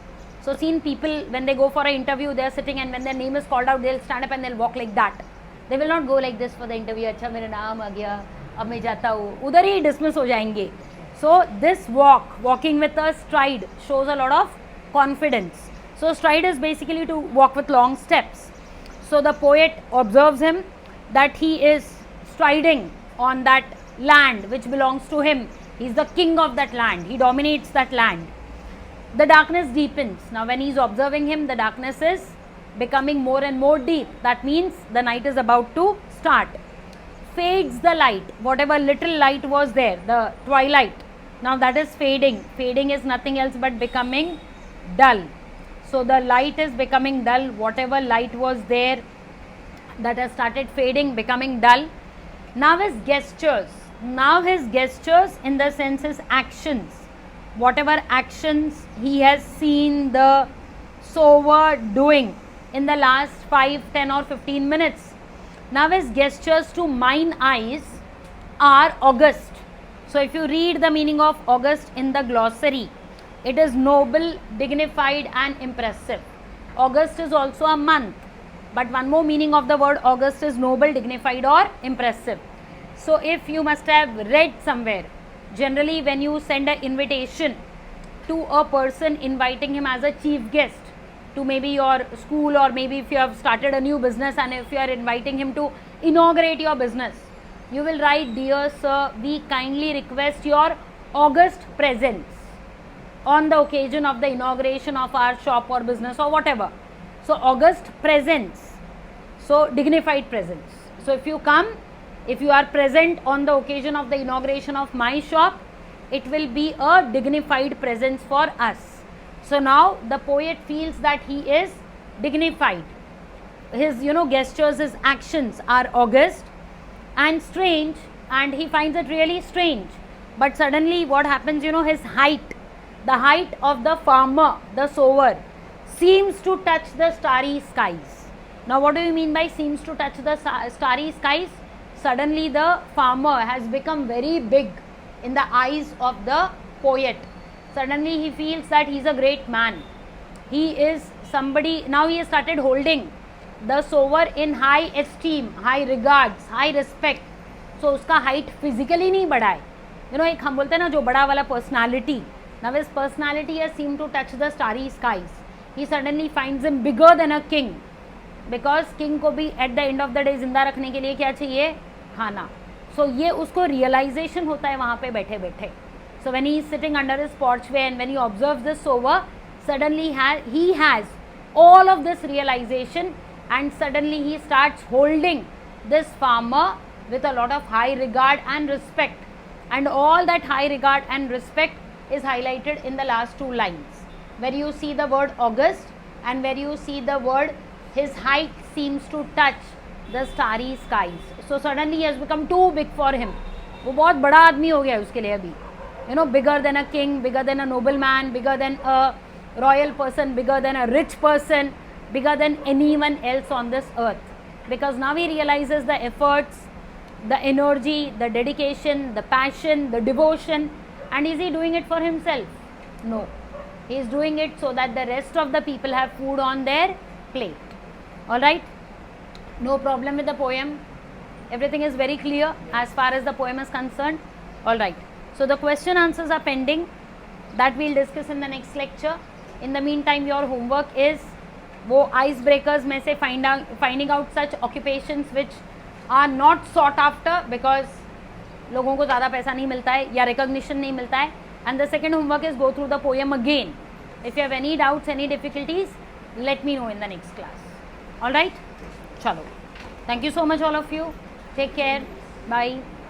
So seen people, when they go for an interview, they are sitting, and when their name is called out, they'll stand up and they'll walk like that. They will not go like this for the interview. अच्छा मेरा नाम आ गया, अब मैं जाता हूँ, उधर ही dismiss हो जाएंगे. So this walking with a stride shows a lot of confidence. So stride is basically to walk with long steps. So the poet observes him that he is striding on that land which belongs to him. He is the king of that land. He dominates that land. The darkness deepens. Now when he is observing him, the darkness is becoming more and more deep. That means the night is about to start. Fades the light. Whatever little light was there, the twilight, now that is fading. Fading is nothing else but becoming dull. So the light is becoming dull. Whatever light was there, that has started fading, becoming dull. Now his gestures. Now his gestures, in the sense his actions. Whatever actions he has seen the sower doing in the last 5, 10 or 15 minutes. Now his gestures to mine eyes are august. So if you read the meaning of august in the glossary, it is noble, dignified and impressive. August is also a month, but one more meaning of the word august is noble, dignified or impressive. So if you must have read somewhere, generally when you send an invitation to a person, inviting him as a chief guest to maybe your school, or maybe if you have started a new business and if you are inviting him to inaugurate your business, you will write, dear sir, we kindly request your august presence on the occasion of the inauguration of our shop or business or whatever. So august presence, so dignified presence. So if you come, if you are present on the occasion of the inauguration of my shop, it will be a dignified presence for us. So now the poet feels that he is dignified. His gestures, his actions are august and strange, and he finds it really strange. But suddenly what happens, his height, the height of the farmer, the sower, seems to touch the starry skies. Now what do you mean by seems to touch the starry skies? Suddenly the farmer has become very big in the eyes of the poet. Suddenly he feels that he is a great man. He is somebody, now he has started holding the sower in high esteem, high regards, high respect. So उसका height physically नहीं बढ़ा है. एक हम बोलते हैं ना जो बड़ा वाला personality. Now his personality has seemed to touch the starry skies. He suddenly finds him bigger than a king. Because king को भी at the end of the day जिंदा रखने के लिए क्या चाहिए? खाना. So ये उसको realization होता है वहाँ पे बैठे बैठे. So when he is sitting under his porchway and when he observes this sower, suddenly he has all of this realization, and suddenly he starts holding this farmer with a lot of high regard and respect. And all that high regard and respect is highlighted in the last two lines, where you see the word august and where you see the word his height seems to touch the starry skies. So suddenly he has become too big for him. वो बहुत बड़ा आदमी हो गया है उसके लिए अभी. You know, bigger than a king, bigger than a nobleman, bigger than a royal person, bigger than a rich person, bigger than anyone else on this earth. Because now he realizes the efforts, the energy, the dedication, the passion, the devotion, and is he doing it for himself? No. He is doing it so that the rest of the people have food on their plate. Alright? No problem with the poem. Everything is very clear as far as the poem is concerned. Alright. So the question answers are pending. That we'll discuss in the next lecture. In the meantime, your homework is वो icebreakers में से finding out such occupations which are not sought after because लोगों को ज़्यादा पैसा नहीं मिलता है या recognition नहीं मिलता है. And the second homework is go through the poem again. If you have any doubts, any difficulties, let me know in the next class. Alright? Chalo. Thank you so much all of you. Take care. Bye.